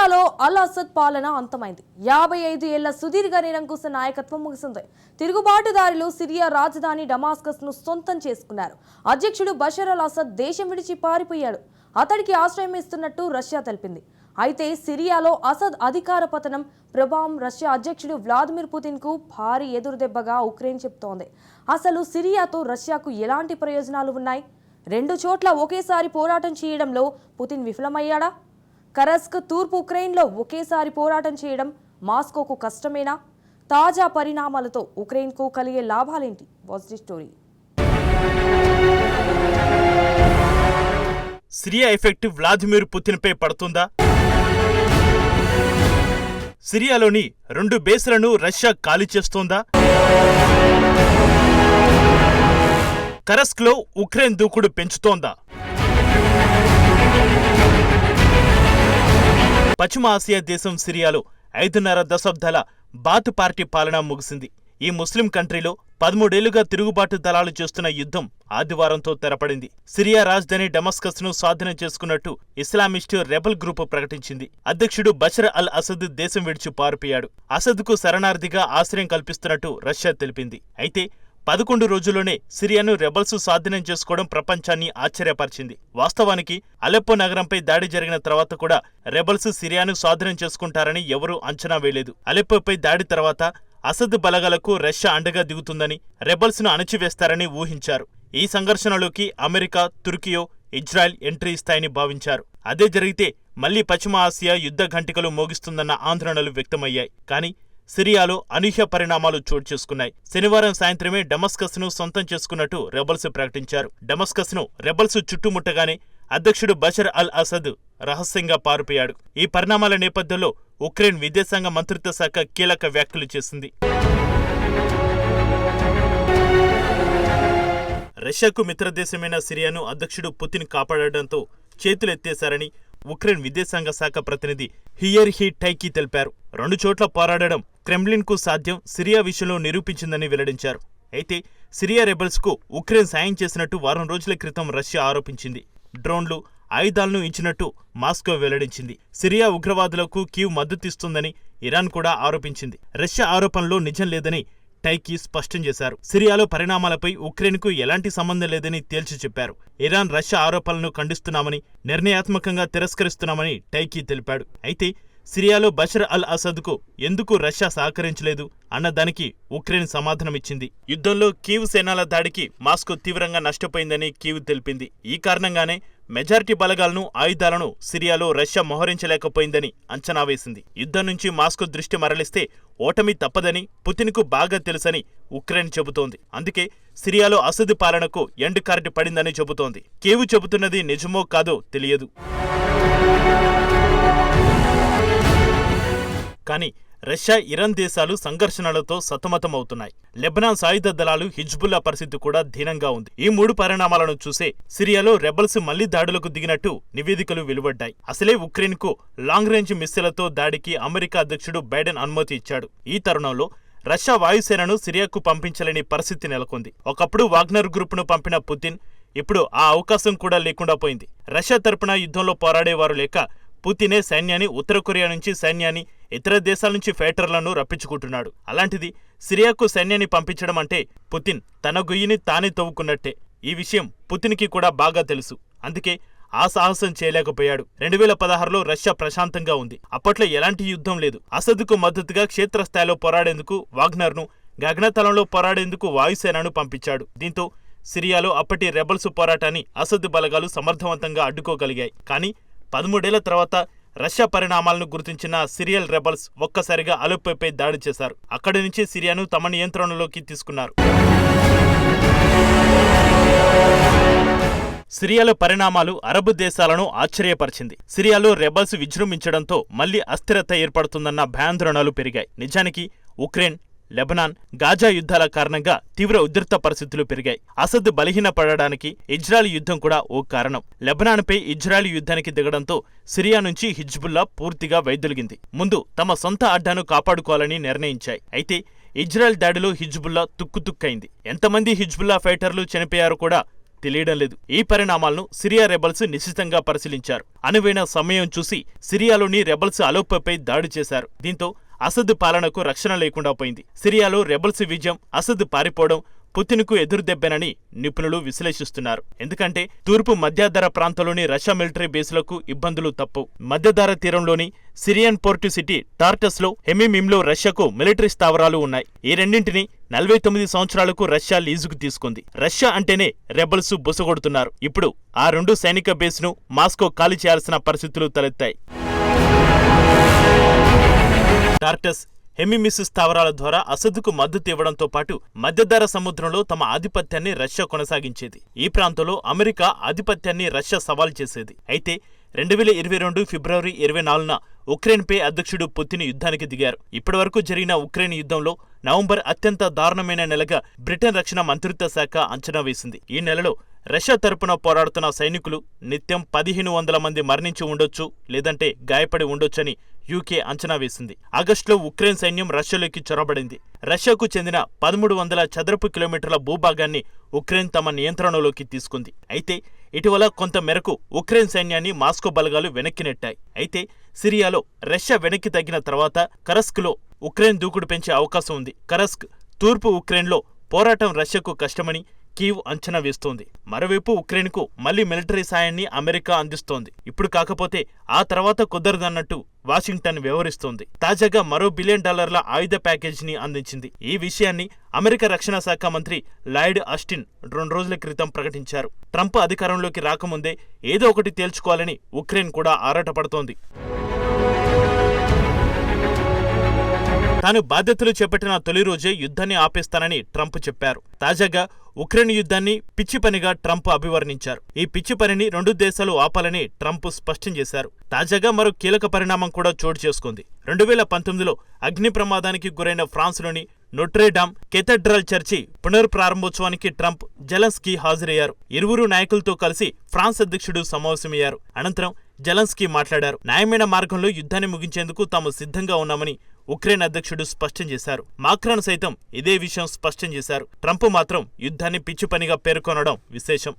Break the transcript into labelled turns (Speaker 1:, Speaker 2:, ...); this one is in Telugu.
Speaker 1: సిరియాలో అల్ అసద్ పాలన అంతమైంది. 55 ఏళ్ల సుదీర్ఘ నిరంకుశ నాయకత్వం ముగిసింది. తిరుగుబాటుదారులు సిరియా రాజధాని డమాస్కస్ ను సొంతం చేసుకున్నారు. అధ్యక్షుడు బషర్ అల్ అసద్ దేశం విడిచి పారిపోయాడు. అతడికి ఆశ్రయం ఇస్తున్నట్టు రష్యా తెలిపింది. అయితే సిరియాలో అసద్ అధికార పతనం ప్రభావం రష్యా అధ్యక్షుడు వ్లాదిమిర్ పుతిన్ కు భారీ ఎదురుదెబ్బగా ఉక్రెయిన్ చెప్తోంది. అసలు సిరియాతో రష్యాకు ఎలాంటి ప్రయోజనాలు ఉన్నాయి? రెండు చోట్ల ఒకేసారి పోరాటం చేయడంలో పుతిన్ విఫలమయ్యాడా? కరస్క్ తూర్పు ఉక్రెయిన్లో ఒకేసారి పోరాటం చేయడం మాస్కోకు కష్టమేనా? తాజా పరిణామాలతో ఉక్రెయిన్కు కలిగే లాభాలేంటి? Watch the story.
Speaker 2: Syria effect Vladimir పుతిన్పై పడుతుందా? సిరియాలోని 2 బేస్లను రష్యా ఖాళీ చేస్తోందా? కరస్క్లో ఉక్రెయిన్ దూకుడు పెంచుతోందా? పశ్చిమ ఆసియా దేశం సిరియాలో 5.5 దశాబ్దాల బాత్ పార్టీ పాలన ముగిసింది. ఈ ముస్లిం కంట్రీలో 13 ఏళ్లుగా తిరుగుబాటు దళాలు చేస్తున్న యుద్ధం ఆదివారంతో తెరపడింది. సిరియా రాజధాని డమాస్కస్ ను స్వాధీనం చేసుకున్నట్టు ఇస్లామిస్ట్ రెబల్ గ్రూప్ ప్రకటించింది. అధ్యక్షుడు బషర్ అల్ అసద్ దేశం విడిచి పారిపోయాడు. అసద్ కు శరణార్థిగా ఆశ్రయం కల్పిస్తున్నట్టు రష్యా తెలిపింది. అయితే 11 రోజుల్లోనే సిరియాను రెబల్స్ స్వాధీనం చేసుకోవడం ప్రపంచాన్ని ఆశ్చర్యపరిచింది. వాస్తవానికి అలెప్పో నగరంపై దాడి జరిగిన తర్వాత కూడా రెబల్స్ సిరియాను స్వాధీనం చేసుకుంటారని ఎవరూ అంచనా వేయలేదు. అలెప్పోపై దాడి తర్వాత అసద్ బలగాలకు రష్యా అండగా దిగుతుందని, రెబల్స్ ను అణచివేస్తారని ఊహించారు. ఈ సంఘర్షణలోకి అమెరికా, తుర్కియో, ఇజ్రాయెల్ ఎంట్రీ ఇస్తాయని భావించారు. అదే జరిగితే మళ్లీ పశ్చిమ ఆసియా యుద్ధ ఘంటికలు మోగిస్తుందన్న ఆందోళనలు వ్యక్తమయ్యాయి. కానీ సిరియాలో అనూహ్య పరిణామాలు చోటు చేసుకున్నాయి. శనివారం సాయంత్రమే డమాస్కస్ ను సొంతం చేసుకున్నట్టు రెబల్స్ ప్రకటించారు. డమాస్కస్ ను రెబల్స్ చుట్టుముట్టగానే అధ్యక్షుడు బషర్ అల్ అసద్ రహస్యంగా పారిపోయాడు. ఈ పరిణామాల నేపథ్యంలో ఉక్రెయిన్ విదేశాంగ మంత్రిత్వ శాఖ కీలక వ్యాఖ్యలు చేసింది. రష్యాకు మిత్రదేశమైన సిరియాను అధ్యక్షుడు పుతిన్ కాపాడడంతో చేతులెత్తేశారని ఉక్రెయిన్ విదేశాంగ శాఖ ప్రతినిధి హియర్హీ టైకీ తెలిపారు. 2 చోట్ల పోరాడడం క్రెమ్లిన్ కు సాధ్యం సిరియా విషయంలో నిరూపించిందని వెల్లడించారు. అయితే సిరియా రెబల్స్ కు ఉక్రెయిన్ సాయం చేసినట్టు వారం రోజుల క్రితం రష్యా ఆరోపించింది. డ్రోన్లు, ఆయుధాలను ఇచ్చినట్టు మాస్కో వెల్లడించింది. సిరియా ఉగ్రవాదులకు కీవ్ మద్దతిస్తుందని ఇరాన్ కూడా ఆరోపించింది. రష్యా ఆరోపణలో నిజం లేదని టైకీ స్పష్టం చేశారు. సిరియాలో పరిణామాలపై ఉక్రెయిన్కు ఎలాంటి సంబంధం లేదని తేల్చి చెప్పారు. ఇరాన్, రష్యా ఆరోపణలను ఖండిస్తున్నామని, నిర్ణయాత్మకంగా తిరస్కరిస్తున్నామని టైకీ తెలిపాడు. అయితే సిరియాలో బషర్ అల్ అసద్ కు ఎందుకు రష్యా సహకరించలేదు అన్నదానికి ఉక్రెయిన్ సమాధానమిచ్చింది. యుద్ధంలో కీవ్ సేనల దాడికి మాస్కో తీవ్రంగా నష్టపోయిందని కీవ్ తెలిపింది. ఈ కారణంగానే మెజారిటీ బలగాలను, ఆయుధాలను సిరియాలో రష్యా మోహరించలేకపోయిందని అంచనా వేసింది. యుద్ధం నుంచి మాస్కో దృష్టి మరలిస్తే ఓటమి తప్పదని పుతిన్ కు బాగా తెలుసని ఉక్రెయిన్ చెబుతోంది. అందుకే సిరియాలో అసద్ పాలనకు ఎండ్ కార్డు పడిందని చెబుతోంది. కీవ్ చెబుతున్నది నిజమో కాదో తెలియదు. కానీ రష్యా, ఇరాన్ దేశాలు సంఘర్షణలతో సతమతమవుతున్నాయి. లెబనాన్ సాయుధ దళాలు, హిజ్బుల్లా పరిస్థితి కూడా దీనంగా ఉంది. ఈ 3 పరిణామాలను చూసే సిరియాలో రెబల్స్ మళ్లీ దాడులకు దిగినట్టు నివేదికలు వెలువడ్డాయి. అసలే ఉక్రెయిన్ కు లాంగ్ రేంజ్ మిస్సైళ్లతో దాడికి అమెరికా అధ్యక్షుడు బైడెన్ అనుమతి ఇచ్చాడు. ఈ తరుణంలో రష్యా వాయుసేనను సిరియాకు పంపించలేని పరిస్థితి నెలకొంది. ఒకప్పుడు వాగ్నర్ గ్రూప్ ను పంపిన పుతిన్ ఇప్పుడు ఆ అవకాశం కూడా లేకుండా పోయింది. రష్యా తరపున యుద్ధంలో పోరాడేవారు లేక పుతినే సైన్యాన్ని, ఉత్తర కొరియా నుంచి సైన్యాన్ని, ఇతర దేశాల నుంచి ఫైటర్లను రప్పించుకుంటున్నాడు. అలాంటిది సిరియాకు సైన్యాన్ని పంపించడం అంటే పుతిన్ తన గొయ్యిని తానే తవ్వుకున్నట్టే. ఈ విషయం పుతిన్కి కూడా బాగా తెలుసు. అందుకే ఆ సాహసం చేయలేకపోయాడు. 2016లో రష్యా ప్రశాంతంగా ఉంది. అప్పట్లో ఎలాంటి యుద్ధం లేదు. అసద్కు మద్దతుగా క్షేత్రస్థాయిలో పోరాడేందుకు వాగ్నర్ను, గగనతలంలో పోరాడేందుకు వాయుసేనను పంపించాడు. దీంతో సిరియాలో అప్పటి రెబల్స్ పోరాటాన్ని అసద్ బలగాలు సమర్థవంతంగా అడ్డుకోగలిగాయి. కానీ 13 ఏళ్ల తర్వాత రష్యా పరిణామాలను గుర్తించిన సిరియల్ రెబల్స్ ఒక్కసారిగా అలెప్పోపై దాడి చేశారు. అక్కడి నుంచి సిరియాను తమ నియంత్రణలోకి తీసుకున్నారు. సిరియాలో పరిణామాలు అరబ్ దేశాలను ఆశ్చర్యపరిచింది. సిరియాలో రెబల్స్ విజృంభించడంతో మళ్లీ అస్థిరత ఏర్పడుతుందన్న భయాందోళనలు పెరిగాయి. నిజానికి ఉక్రెయిన్, లెబనాన్, గాజా యుద్ధాల కారణంగా తీవ్ర ఉద్రిక్త పరిస్థితులు పెరిగాయి. అసద్ బలహీనపడడానికి ఇజ్రాయెల్ యుద్ధం కూడా ఓ కారణం. లెబనాన్పై ఇజ్రాయెల్ యుద్ధానికి దిగడంతో సిరియా నుంచి హిజ్బుల్లా పూర్తిగా వైదొలిగింది. ముందు తమ సొంత అడ్డాను కాపాడుకోవాలని నిర్ణయించాయి. అయితే ఇజ్రాయెల్ దాడిలో హిజ్బుల్లా తుక్కుతుక్కైంది. ఎంతమంది హిజ్బుల్లా ఫైటర్లు చనిపోయారో కూడా తెలియడం లేదు. ఈ పరిణామాలను సిరియా రెబల్స్ నిశితంగా పరిశీలించారు. అనువైన సమయం చూసి సిరియాలోని రెబల్స్ అలెప్పోపై దాడి చేశారు. దీంతో అసద్ పాలనకు రక్షణ లేకుండా పోయింది. సిరియాలో రెబల్స్ విజయం, అసద్ పారిపోవడం పుతిన్కు ఎదురుదెబ్బేనని నిపుణులు విశ్లేషిస్తున్నారు. ఎందుకంటే తూర్పు మధ్యధర ప్రాంతంలోని రష్యా మిలిటరీ బేస్లకు ఇబ్బందులు తప్పవు. మధ్యధర తీరంలోని సిరియన్ పోర్టు సిటీ టార్టస్లో, హెమిమిమ్లో రష్యాకు మిలిటరీ స్థావరాలు ఉన్నాయి. ఈ రెండింటిని 49 సంవత్సరాలకు రష్యా లీజుకు తీసుకుంది. రష్యా అంటేనే రెబల్స్ బుసగొడుతున్నారు. ఇప్పుడు ఆ 2 సైనిక బేస్ను మాస్కో ఖాళీ చేయాల్సిన పరిస్థితులు తలెత్తాయి. టార్టస్, హెమిమిస్ స్థావరాల ద్వారా అసద్కు మద్దతు ఇవ్వడంతో పాటు మధ్యధర సముద్రంలో తమ ఆధిపత్యాన్ని రష్యా కొనసాగించేది. ఈ ప్రాంతంలో అమెరికా ఆధిపత్యాన్ని రష్యా సవాల్ చేసేది. అయితే 2022 ఫిబ్రవరి 24న ఉక్రెయిన్పై అధ్యక్షుడు పుతిన్ యుద్ధానికి దిగారు. ఇప్పటివరకు జరిగిన ఉక్రెయిన్ యుద్ధంలో నవంబర్ అత్యంత దారుణమైన నెలగా బ్రిటన్ రక్షణ మంత్రిత్వ శాఖ అంచనా వేసింది. ఈ నెలలో రష్యా తరపున పోరాడుతున్న సైనికులు నిత్యం 1500 మంది మరణించి ఉండొచ్చు, లేదంటే గాయపడి ఉండొచ్చని యూకే అంచనా వేసింది. ఆగస్టులో ఉక్రెయిన్ సైన్యం రష్యాలోకి చొరబడింది. రష్యాకు చెందిన 1300 చదరపు కిలోమీటర్ల భూభాగాన్ని ఉక్రెయిన్ తమ నియంత్రణలోకి తీసుకుంది. అయితే ఇటీవల కొంత మేరకు ఉక్రెయిన్ సైన్యాన్ని మాస్కో బలగాలు వెనక్కి నెట్టాయి. అయితే సిరియాలో రష్యా వెనక్కి తగ్గిన తర్వాత కరస్క్లో ఉక్రెయిన్ దూకుడు పెంచే అవకాశం ఉంది. కరస్క్ తూర్పు ఉక్రెయిన్లో పోరాటం రష్యాకు కష్టమని కీవ్ అంచనా వేస్తోంది. మరోవైపు ఉక్రెయిన్కు మళ్లీ మిలిటరీ సాయాన్ని అమెరికా అందిస్తోంది. ఇప్పుడు కాకపోతే ఆ తర్వాత కుదరదన్నట్టు వాషింగ్టన్ వ్యవహరిస్తోంది. తాజాగా మరో $1 బిలియన్ ఆయుధ ప్యాకేజీని అందించింది. ఈ విషయాన్ని అమెరికా రక్షణ శాఖ మంత్రి లాయిడ్ ఆస్టిన్ 2 రోజుల క్రితం ప్రకటించారు. ట్రంప్ అధికారంలోకి రాకముందే ఏదో ఒకటి తేల్చుకోవాలని ఉక్రెయిన్ కూడా ఆరాటపడుతోంది. తాను బాధ్యతలు చేపట్టిన తొలి రోజే యుద్ధాన్ని ఆపేస్తానని ట్రంప్ చెప్పారు. తాజాగా ఉక్రెయిన్ యుద్ధాన్ని పిచ్చి పనిగా ట్రంప్ అభివర్ణించారు. ఈ పిచ్చి పనిని 2 దేశాలు ఆపాలని ట్రంప్ స్పష్టం చేశారు. తాజాగా మరో కీలక పరిణామం కూడా చోటు చేసుకుంది. 2019లో అగ్ని ప్రమాదానికి గురైన ఫ్రాన్స్లోని నోట్రేడామ్ కేథడ్రల్ చర్చి పునర్ప్రారంభోత్సవానికి ట్రంప్, జెలెన్స్కీ హాజరయ్యారు. ఇరువురు నాయకులతో కలిసి ఫ్రాన్స్ అధ్యక్షుడు సమావేశమయ్యారు. అనంతరం జెలెన్స్కీ మాట్లాడారు. న్యాయమైన మార్గంలో యుద్ధాన్ని ముగించేందుకు తాము సిద్ధంగా ఉన్నామని ఉక్రెయిన్ అధ్యక్షుడు స్పష్టం చేశారు. మాక్రాన్ సైతం ఇదే విషయం స్పష్టం చేశారు. ట్రంప్ మాత్రం యుద్ధాన్ని పిచ్చి పనిగా పేర్కొనడం విశేషం.